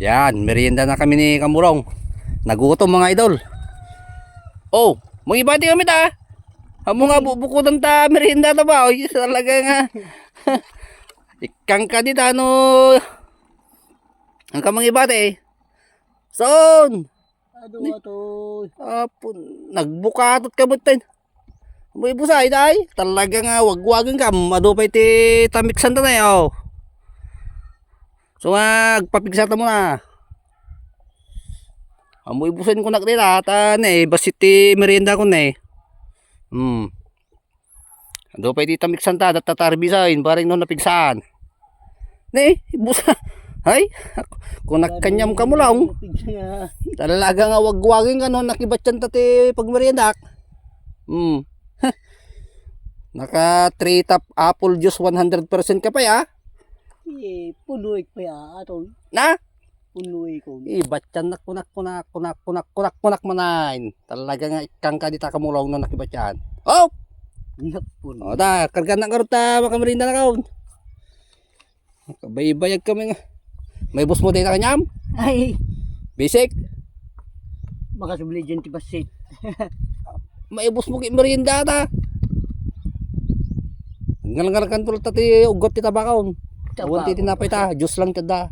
Yan, merienda na kami ni Kamurong. Nagutom mga idol. Oh, mangibati kami ta. Amo nga bukudan ta merienda ta ba? Oy, talaga nga. Ikang ka dito ano. Ang kamangibati eh. Son. Ato. Apon, nagbukatot ka butin. May busay day. Talaga nga wagwagan ka. Madupay ti tamiksan ta na yaw. So magpapigsata mo na. Amoy busan ko na kanila at eh basit ti merienda ko na eh. Adupay ti tamiksan ta at tatarbisain paring no napigsaan. Ne, busa. Hay, kung nakanyam ka mo lang. Talaga nga wagwagin ka no nakibatyan ta ti pagmeriendak. Naka 3 top apple juice 100% ka pa ya. Punuik pa ya ato. Na? Punuik ko. Batyan na kunak manain. Talaga nga ikang ka dita kamulaw no nakibatyan. Oh! Napun. O da, karga na karuta makamerinda na kaon. Kabaybayag kami nga. May bus mo din na kanyam? Ay, Basic? makasubli dyan ti basit. May bus mo kay merienda ta. Ngalangan tulad tati ugot ti tabakaon. Awan ti tinapay ta, juice lang tada.